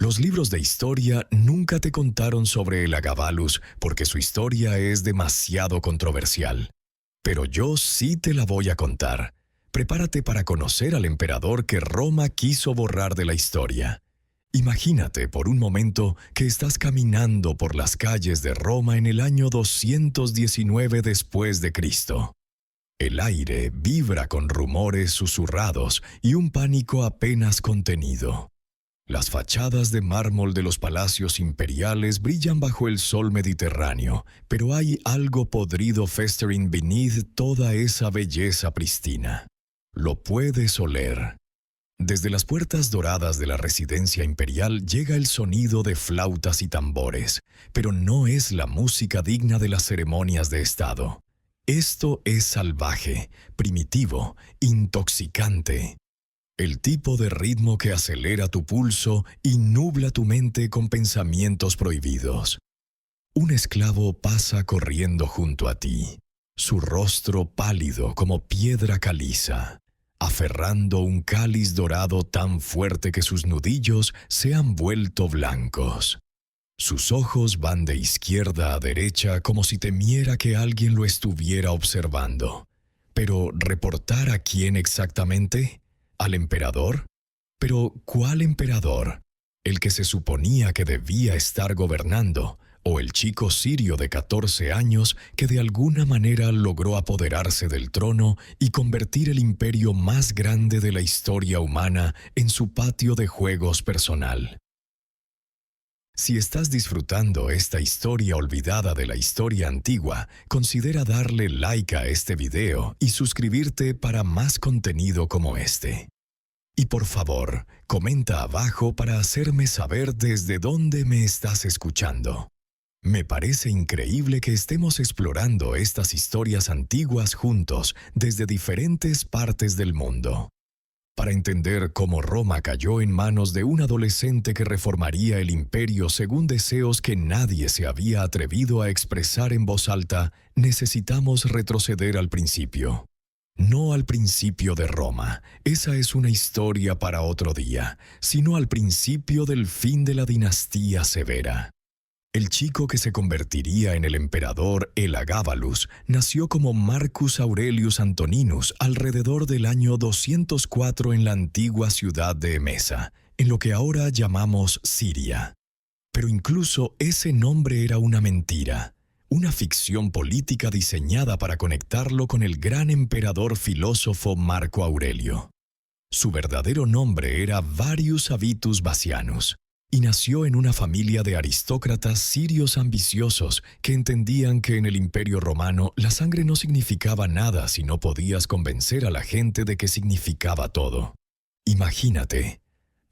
Los libros de historia nunca te contaron sobre el Agabalus porque su historia es demasiado controversial. Pero yo sí te la voy a contar. Prepárate para conocer al emperador que Roma quiso borrar de la historia. Imagínate por un momento que estás caminando por las calles de Roma en el año 219 después de Cristo. El aire vibra con rumores susurrados y un pánico apenas contenido. Las fachadas de mármol de los palacios imperiales brillan bajo el sol mediterráneo, pero hay algo podrido festering beneath toda esa belleza pristina. Lo puedes oler. Desde las puertas doradas de la residencia imperial llega el sonido de flautas y tambores, pero no es la música digna de las ceremonias de Estado. Esto es salvaje, primitivo, intoxicante. El tipo de ritmo que acelera tu pulso y nubla tu mente con pensamientos prohibidos. Un esclavo pasa corriendo junto a ti, su rostro pálido como piedra caliza, aferrando un cáliz dorado tan fuerte que sus nudillos se han vuelto blancos. Sus ojos van de izquierda a derecha como si temiera que alguien lo estuviera observando. Pero, ¿reportar a quién exactamente? ¿Al emperador? Pero, ¿cuál emperador? ¿El que se suponía que debía estar gobernando? ¿O el chico sirio de 14 años que de alguna manera logró apoderarse del trono y convertir el imperio más grande de la historia humana en su patio de juegos personal? Si estás disfrutando esta historia olvidada de la historia antigua, considera darle like a este video y suscribirte para más contenido como este. Y por favor, comenta abajo para hacerme saber desde dónde me estás escuchando. Me parece increíble que estemos explorando estas historias antiguas juntos desde diferentes partes del mundo. Para entender cómo Roma cayó en manos de un adolescente que reformaría el imperio según deseos que nadie se había atrevido a expresar en voz alta, necesitamos retroceder al principio. No al principio de Roma, esa es una historia para otro día, sino al principio del fin de la dinastía severa. El chico que se convertiría en el emperador Elagabalus nació como Marcus Aurelius Antoninus alrededor del año 204 en la antigua ciudad de Emesa, en lo que ahora llamamos Siria. Pero incluso ese nombre era una mentira, una ficción política diseñada para conectarlo con el gran emperador filósofo Marco Aurelio. Su verdadero nombre era Varius Avitus Bassianus, y nació en una familia de aristócratas sirios ambiciosos que entendían que en el Imperio Romano la sangre no significaba nada si no podías convencer a la gente de que significaba todo. Imagínate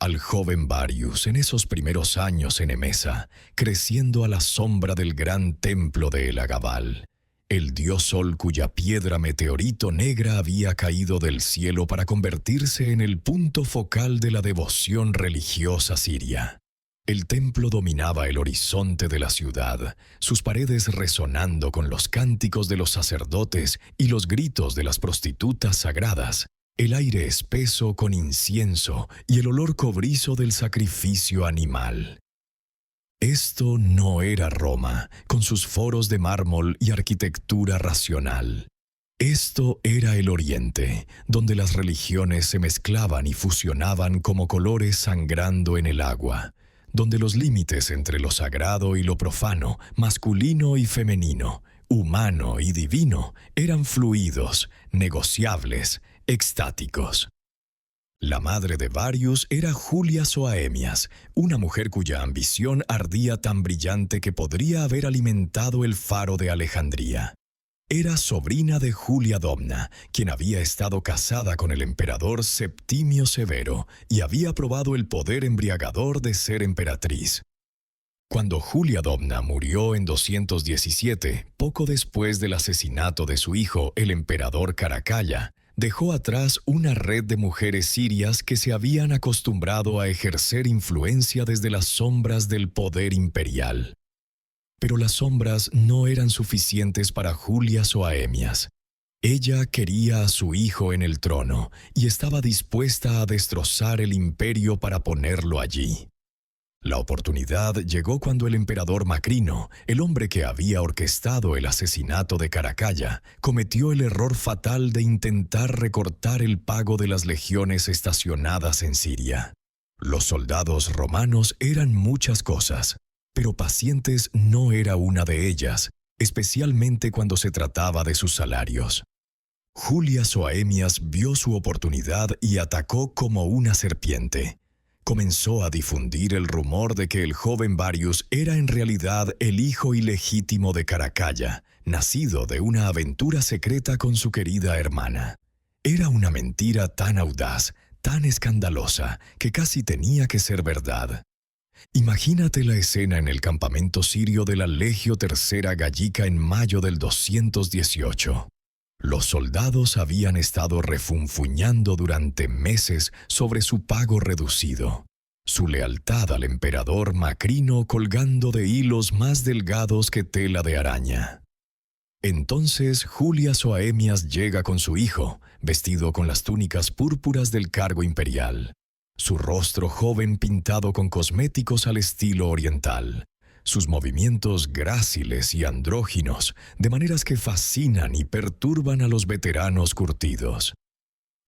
al joven Varius en esos primeros años en Emesa, creciendo a la sombra del gran templo de Elagabal, el dios Sol cuya piedra meteorito negra había caído del cielo para convertirse en el punto focal de la devoción religiosa siria. El templo dominaba el horizonte de la ciudad, sus paredes resonando con los cánticos de los sacerdotes y los gritos de las prostitutas sagradas, el aire espeso con incienso y el olor cobrizo del sacrificio animal. Esto no era Roma, con sus foros de mármol y arquitectura racional. Esto era el Oriente, donde las religiones se mezclaban y fusionaban como colores sangrando en el agua, donde los límites entre lo sagrado y lo profano, masculino y femenino, humano y divino, eran fluidos, negociables, extáticos. La madre de Varius era Julia Soaemias, una mujer cuya ambición ardía tan brillante que podría haber alimentado el faro de Alejandría. Era sobrina de Julia Domna, quien había estado casada con el emperador Septimio Severo y había probado el poder embriagador de ser emperatriz. Cuando Julia Domna murió en 217, poco después del asesinato de su hijo, el emperador Caracalla, dejó atrás una red de mujeres sirias que se habían acostumbrado a ejercer influencia desde las sombras del poder imperial. Pero las sombras no eran suficientes para Julia Soaemias. Ella quería a su hijo en el trono y estaba dispuesta a destrozar el imperio para ponerlo allí. La oportunidad llegó cuando el emperador Macrino, el hombre que había orquestado el asesinato de Caracalla, cometió el error fatal de intentar recortar el pago de las legiones estacionadas en Siria. Los soldados romanos eran muchas cosas, pero pacientes no era una de ellas, especialmente cuando se trataba de sus salarios. Julia Soaemias vio su oportunidad y atacó como una serpiente. Comenzó a difundir el rumor de que el joven Varius era en realidad el hijo ilegítimo de Caracalla, nacido de una aventura secreta con su querida hermana. Era una mentira tan audaz, tan escandalosa, que casi tenía que ser verdad. Imagínate la escena en el campamento sirio de la Legio Tercera Gallica en mayo del 218. Los soldados habían estado refunfuñando durante meses sobre su pago reducido, su lealtad al emperador Macrino colgando de hilos más delgados que tela de araña. Entonces Julia Soaemias llega con su hijo, vestido con las túnicas púrpuras del cargo imperial, su rostro joven pintado con cosméticos al estilo oriental, sus movimientos gráciles y andróginos, de maneras que fascinan y perturban a los veteranos curtidos.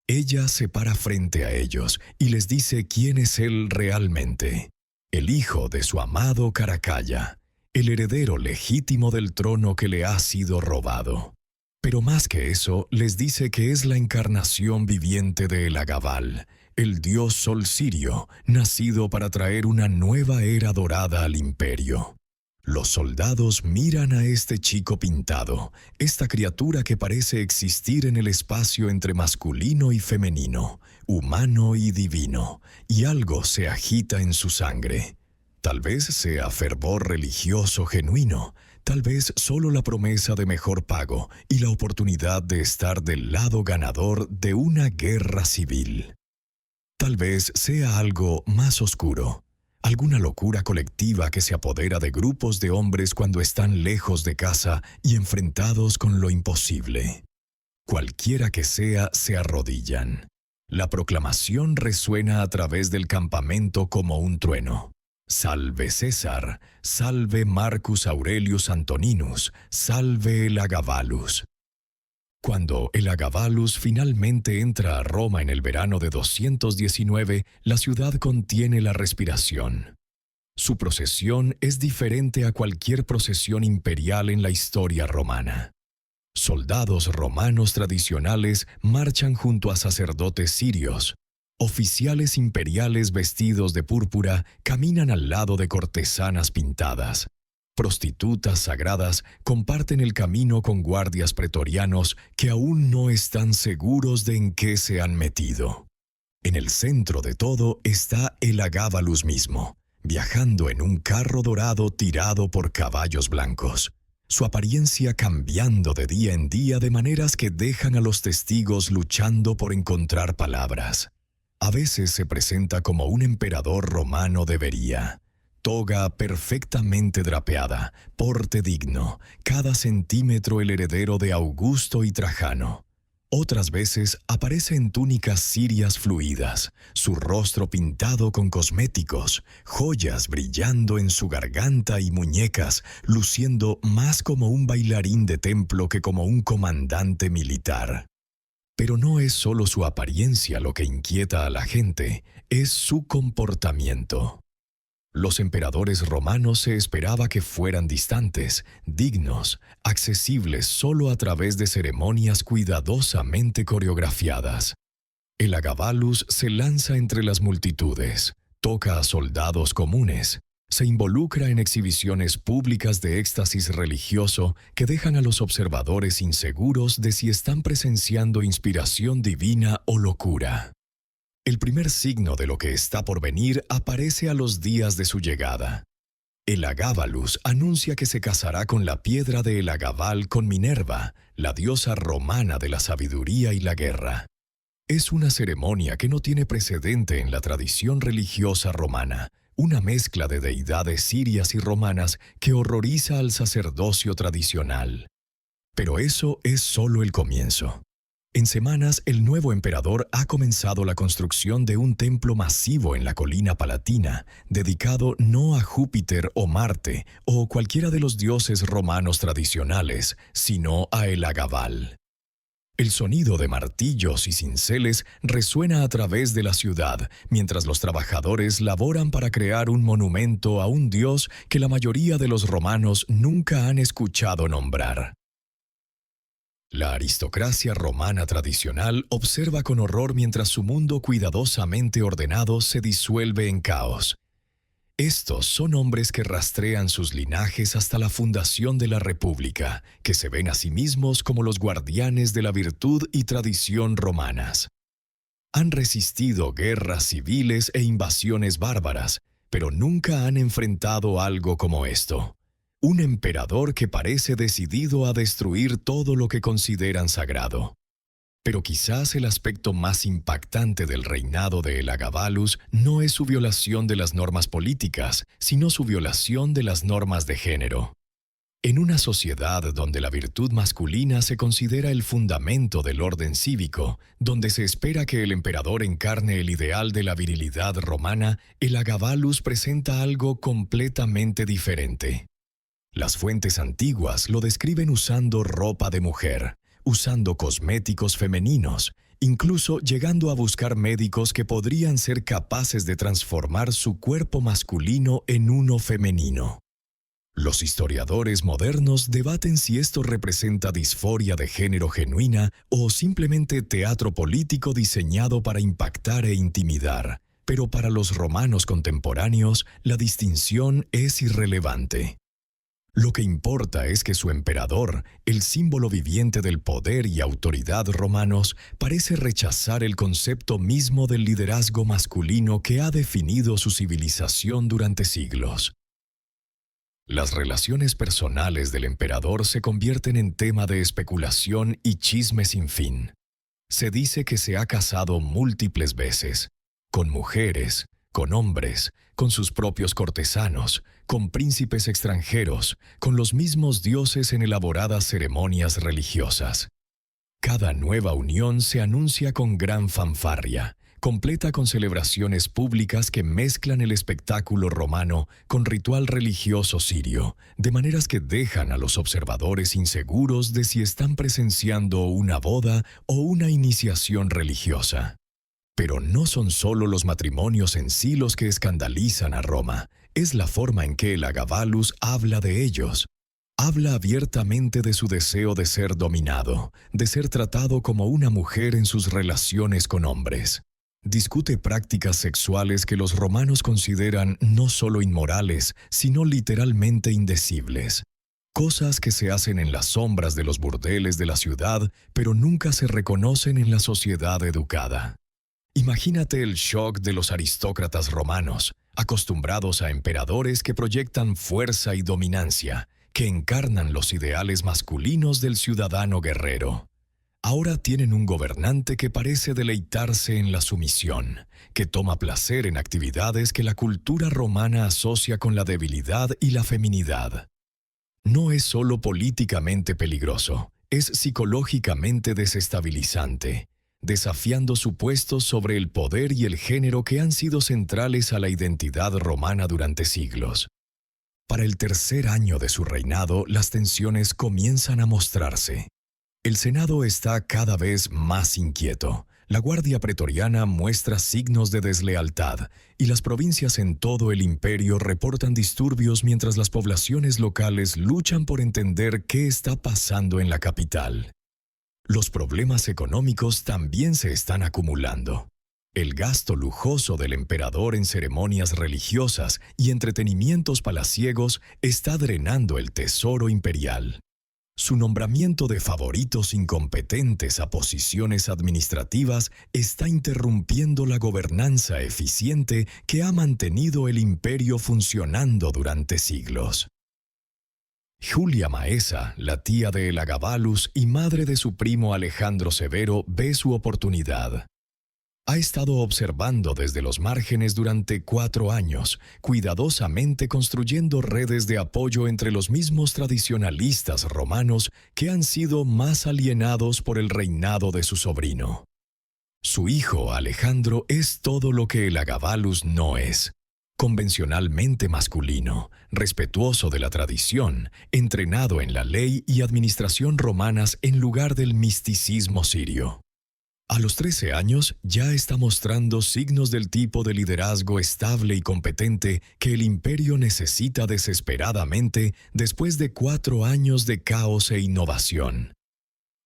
Ella se para frente a ellos y les dice quién es él realmente, el hijo de su amado Caracalla, el heredero legítimo del trono que le ha sido robado. Pero más que eso, les dice que es la encarnación viviente de Elagabal, el dios sol sirio, nacido para traer una nueva era dorada al imperio. Los soldados miran a este chico pintado, esta criatura que parece existir en el espacio entre masculino y femenino, humano y divino, y algo se agita en su sangre. Tal vez sea fervor religioso genuino, tal vez solo la promesa de mejor pago y la oportunidad de estar del lado ganador de una guerra civil. Tal vez sea algo más oscuro, alguna locura colectiva que se apodera de grupos de hombres cuando están lejos de casa y enfrentados con lo imposible. Cualquiera que sea, se arrodillan. La proclamación resuena a través del campamento como un trueno. Salve César, salve Marcus Aurelius Antoninus, salve Elagabalus. Cuando Elagabalus finalmente entra a Roma en el verano de 219, la ciudad contiene la respiración. Su procesión es diferente a cualquier procesión imperial en la historia romana. Soldados romanos tradicionales marchan junto a sacerdotes sirios. Oficiales imperiales vestidos de púrpura caminan al lado de cortesanas pintadas. Prostitutas sagradas comparten el camino con guardias pretorianos que aún no están seguros de en qué se han metido. En el centro de todo está Elagabalus mismo, viajando en un carro dorado tirado por caballos blancos, su apariencia cambiando de día en día de maneras que dejan a los testigos luchando por encontrar palabras. A veces se presenta como un emperador romano debería. Toga perfectamente drapeada, porte digno, cada centímetro el heredero de Augusto y Trajano. Otras veces aparece en túnicas sirias fluidas, su rostro pintado con cosméticos, joyas brillando en su garganta y muñecas, luciendo más como un bailarín de templo que como un comandante militar. Pero no es solo su apariencia lo que inquieta a la gente, es su comportamiento. Los emperadores romanos se esperaba que fueran distantes, dignos, accesibles solo a través de ceremonias cuidadosamente coreografiadas. Elagabalus se lanza entre las multitudes, toca a soldados comunes, se involucra en exhibiciones públicas de éxtasis religioso que dejan a los observadores inseguros de si están presenciando inspiración divina o locura. El primer signo de lo que está por venir aparece a los días de su llegada. Elagabalus anuncia que se casará con la piedra de Elagabal con Minerva, la diosa romana de la sabiduría y la guerra. Es una ceremonia que no tiene precedente en la tradición religiosa romana, una mezcla de deidades sirias y romanas que horroriza al sacerdocio tradicional. Pero eso es solo el comienzo. En semanas, el nuevo emperador ha comenzado la construcción de un templo masivo en la colina palatina, dedicado no a Júpiter o Marte o cualquiera de los dioses romanos tradicionales, sino a Elagabal. El sonido de martillos y cinceles resuena a través de la ciudad, mientras los trabajadores laboran para crear un monumento a un dios que la mayoría de los romanos nunca han escuchado nombrar. La aristocracia romana tradicional observa con horror mientras su mundo cuidadosamente ordenado se disuelve en caos. Estos son hombres que rastrean sus linajes hasta la fundación de la República, que se ven a sí mismos como los guardianes de la virtud y tradición romanas. Han resistido guerras civiles e invasiones bárbaras, pero nunca han enfrentado algo como esto. Un emperador que parece decidido a destruir todo lo que consideran sagrado. Pero quizás el aspecto más impactante del reinado de Elagabalus no es su violación de las normas políticas, sino su violación de las normas de género. En una sociedad donde la virtud masculina se considera el fundamento del orden cívico, donde se espera que el emperador encarne el ideal de la virilidad romana, Elagabalus presenta algo completamente diferente. Las fuentes antiguas lo describen usando ropa de mujer, usando cosméticos femeninos, incluso llegando a buscar médicos que podrían ser capaces de transformar su cuerpo masculino en uno femenino. Los historiadores modernos debaten si esto representa disforia de género genuina o simplemente teatro político diseñado para impactar e intimidar, pero para los romanos contemporáneos la distinción es irrelevante. Lo que importa es que su emperador, el símbolo viviente del poder y autoridad romanos, parece rechazar el concepto mismo del liderazgo masculino que ha definido su civilización durante siglos. Las relaciones personales del emperador se convierten en tema de especulación y chisme sin fin. Se dice que se ha casado múltiples veces, con mujeres, con hombres, con sus propios cortesanos, con príncipes extranjeros, con los mismos dioses en elaboradas ceremonias religiosas. Cada nueva unión se anuncia con gran fanfarria, completa con celebraciones públicas que mezclan el espectáculo romano con ritual religioso sirio, de maneras que dejan a los observadores inseguros de si están presenciando una boda o una iniciación religiosa. Pero no son solo los matrimonios en sí los que escandalizan a Roma, es la forma en que Elagabalus habla de ellos. Habla abiertamente de su deseo de ser dominado, de ser tratado como una mujer en sus relaciones con hombres. Discute prácticas sexuales que los romanos consideran no solo inmorales, sino literalmente indecibles. Cosas que se hacen en las sombras de los burdeles de la ciudad, pero nunca se reconocen en la sociedad educada. Imagínate el shock de los aristócratas romanos, acostumbrados a emperadores que proyectan fuerza y dominancia, que encarnan los ideales masculinos del ciudadano guerrero. Ahora tienen un gobernante que parece deleitarse en la sumisión, que toma placer en actividades que la cultura romana asocia con la debilidad y la feminidad. No es solo políticamente peligroso, es psicológicamente desestabilizante, desafiando supuestos sobre el poder y el género que han sido centrales a la identidad romana durante siglos. Para el tercer año de su reinado, las tensiones comienzan a mostrarse. El Senado está cada vez más inquieto, la Guardia Pretoriana muestra signos de deslealtad y las provincias en todo el imperio reportan disturbios mientras las poblaciones locales luchan por entender qué está pasando en la capital. Los problemas económicos también se están acumulando. El gasto lujoso del emperador en ceremonias religiosas y entretenimientos palaciegos está drenando el tesoro imperial. Su nombramiento de favoritos incompetentes a posiciones administrativas está interrumpiendo la gobernanza eficiente que ha mantenido el imperio funcionando durante siglos. Julia Maesa, la tía de Elagabalus y madre de su primo Alejandro Severo, ve su oportunidad. Ha estado observando desde los márgenes durante 4 años, cuidadosamente construyendo redes de apoyo entre los mismos tradicionalistas romanos que han sido más alienados por el reinado de su sobrino. Su hijo Alejandro es todo lo que Elagabalus no es: convencionalmente masculino, respetuoso de la tradición, entrenado en la ley y administración romanas en lugar del misticismo sirio. A los 13 años ya está mostrando signos del tipo de liderazgo estable y competente que el imperio necesita desesperadamente después de 4 años de caos e innovación.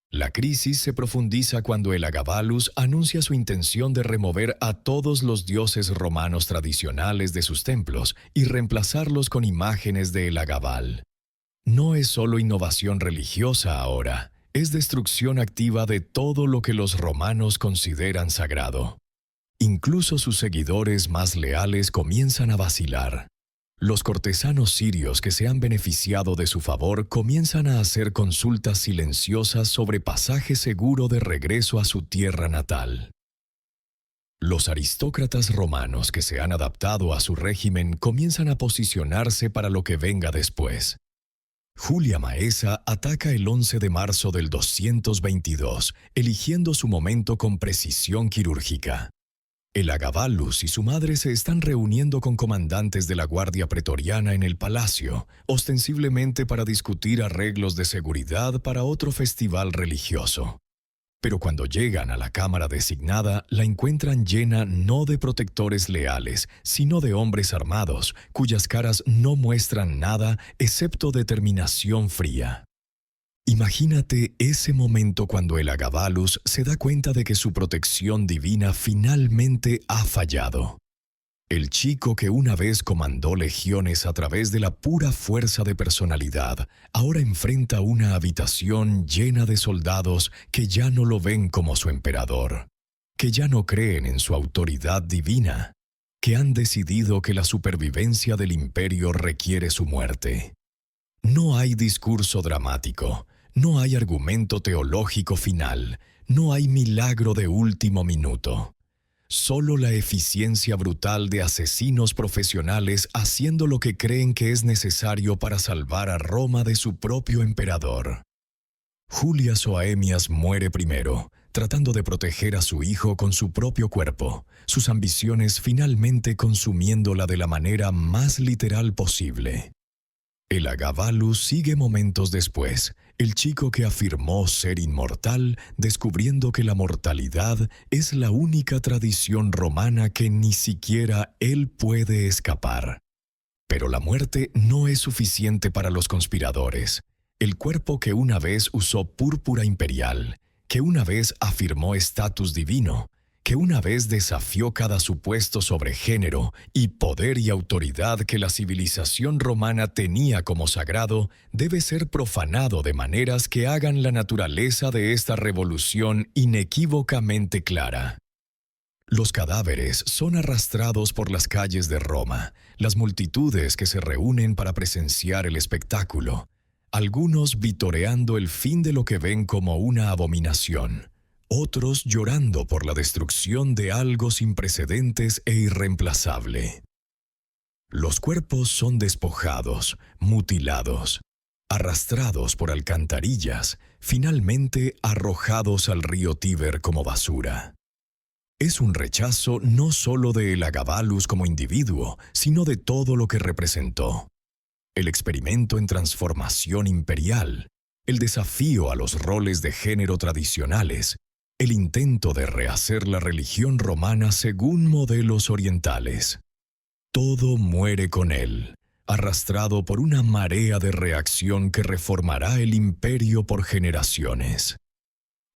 La crisis se profundiza cuando Elagabalus anuncia su intención de remover a todos los dioses romanos tradicionales de sus templos y reemplazarlos con imágenes de Elagabal. No es solo innovación religiosa ahora, es destrucción activa de todo lo que los romanos consideran sagrado. Incluso sus seguidores más leales comienzan a vacilar. Los cortesanos sirios que se han beneficiado de su favor comienzan a hacer consultas silenciosas sobre pasaje seguro de regreso a su tierra natal. Los aristócratas romanos que se han adaptado a su régimen comienzan a posicionarse para lo que venga después. Julia Maesa ataca el 11 de marzo del 222, eligiendo su momento con precisión quirúrgica. Elagabalus y su madre se están reuniendo con comandantes de la Guardia Pretoriana en el palacio, ostensiblemente para discutir arreglos de seguridad para otro festival religioso. Pero cuando llegan a la cámara designada, la encuentran llena no de protectores leales, sino de hombres armados, cuyas caras no muestran nada excepto determinación fría. Imagínate ese momento cuando Elagabalus se da cuenta de que su protección divina finalmente ha fallado. El chico que una vez comandó legiones a través de la pura fuerza de personalidad, ahora enfrenta una habitación llena de soldados que ya no lo ven como su emperador, que ya no creen en su autoridad divina, que han decidido que la supervivencia del imperio requiere su muerte. No hay discurso dramático, no hay argumento teológico final, no hay milagro de último minuto. Solo la eficiencia brutal de asesinos profesionales haciendo lo que creen que es necesario para salvar a Roma de su propio emperador. Julia Soaemias muere primero, tratando de proteger a su hijo con su propio cuerpo, sus ambiciones finalmente consumiéndola de la manera más literal posible. Elagabalus sigue momentos después, el chico que afirmó ser inmortal, descubriendo que la mortalidad es la única tradición romana que ni siquiera él puede escapar. Pero la muerte no es suficiente para los conspiradores. El cuerpo que una vez usó púrpura imperial, que una vez afirmó estatus divino, que una vez desafió cada supuesto sobre género y poder y autoridad que la civilización romana tenía como sagrado, debe ser profanado de maneras que hagan la naturaleza de esta revolución inequívocamente clara. Los cadáveres son arrastrados por las calles de Roma, las multitudes que se reúnen para presenciar el espectáculo, algunos vitoreando el fin de lo que ven como una abominación, otros llorando por la destrucción de algo sin precedentes e irreemplazable. Los cuerpos son despojados, mutilados, arrastrados por alcantarillas, finalmente arrojados al río Tíber como basura. Es un rechazo no solo de Elagabalus como individuo, sino de todo lo que representó. El experimento en transformación imperial, el desafío a los roles de género tradicionales, el intento de rehacer la religión romana según modelos orientales. Todo muere con él, arrastrado por una marea de reacción que reformará el imperio por generaciones.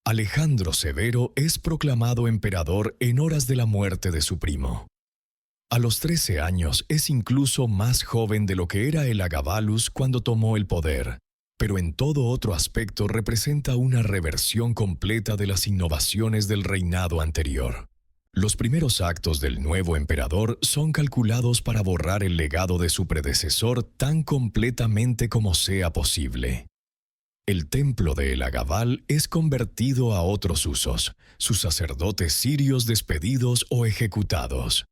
Alejandro Severo es proclamado emperador en horas de la muerte de su primo. A los 13 años es incluso más joven de lo que era Elagabalus cuando tomó el poder, pero en todo otro aspecto representa una reversión completa de las innovaciones del reinado anterior. Los primeros actos del nuevo emperador son calculados para borrar el legado de su predecesor tan completamente como sea posible. El templo de Elagabal es convertido a otros usos, sus sacerdotes sirios despedidos o ejecutados.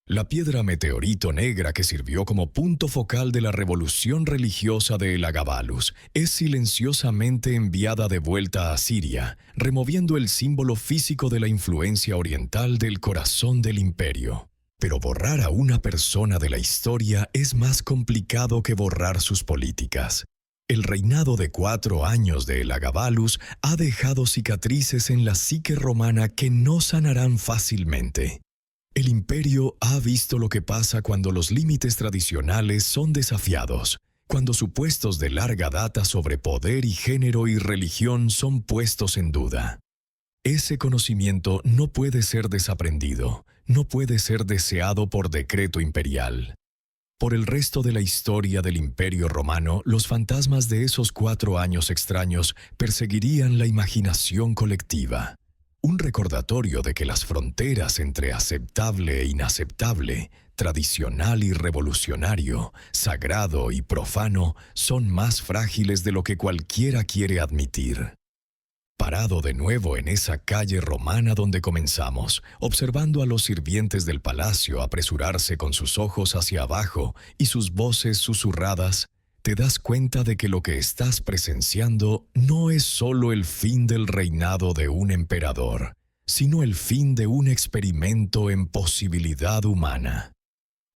La piedra meteorito negra que sirvió como punto focal de la revolución religiosa de Elagabalus es silenciosamente enviada de vuelta a Siria, removiendo el símbolo físico de la influencia oriental del corazón del imperio. Pero borrar a una persona de la historia es más complicado que borrar sus políticas. El reinado de 4 años de Elagabalus ha dejado cicatrices en la psique romana que no sanarán fácilmente. El imperio ha visto lo que pasa cuando los límites tradicionales son desafiados, cuando supuestos de larga data sobre poder y género y religión son puestos en duda. Ese conocimiento no puede ser desaprendido, no puede ser deseado por decreto imperial. Por el resto de la historia del Imperio Romano, los fantasmas de esos 4 años extraños perseguirían la imaginación colectiva. Un recordatorio de que las fronteras entre aceptable e inaceptable, tradicional y revolucionario, sagrado y profano, son más frágiles de lo que cualquiera quiere admitir. Parado de nuevo en esa calle romana donde comenzamos, observando a los sirvientes del palacio apresurarse con sus ojos hacia abajo y sus voces susurradas, te das cuenta de que lo que estás presenciando no es solo el fin del reinado de un emperador, sino el fin de un experimento en posibilidad humana.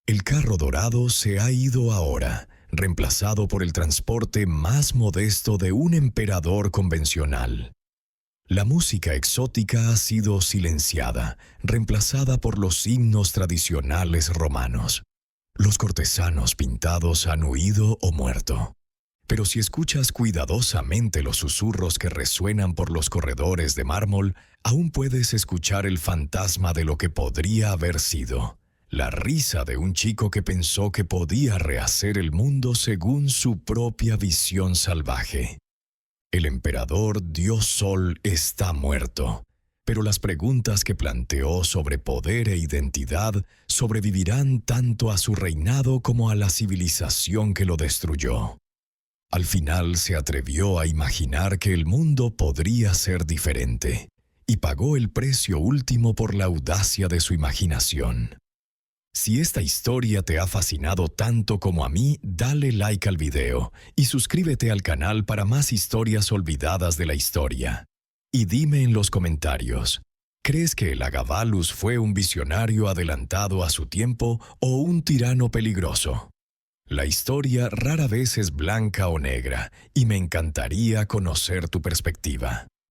El carro dorado se ha ido ahora, reemplazado por el transporte más modesto de un emperador convencional. La música exótica ha sido silenciada, reemplazada por los himnos tradicionales romanos. Los cortesanos pintados han huido o muerto. Pero si escuchas cuidadosamente los susurros que resuenan por los corredores de mármol, aún puedes escuchar el fantasma de lo que podría haber sido. La risa de un chico que pensó que podía rehacer el mundo según su propia visión salvaje. El emperador Dios Sol está muerto, pero las preguntas que planteó sobre poder e identidad sobrevivirán tanto a su reinado como a la civilización que lo destruyó. Al final se atrevió a imaginar que el mundo podría ser diferente, y pagó el precio último por la audacia de su imaginación. Si esta historia te ha fascinado tanto como a mí, dale like al video y suscríbete al canal para más historias olvidadas de la historia. Y dime en los comentarios, ¿crees que Elagabalus fue un visionario adelantado a su tiempo o un tirano peligroso? La historia rara vez es blanca o negra y me encantaría conocer tu perspectiva.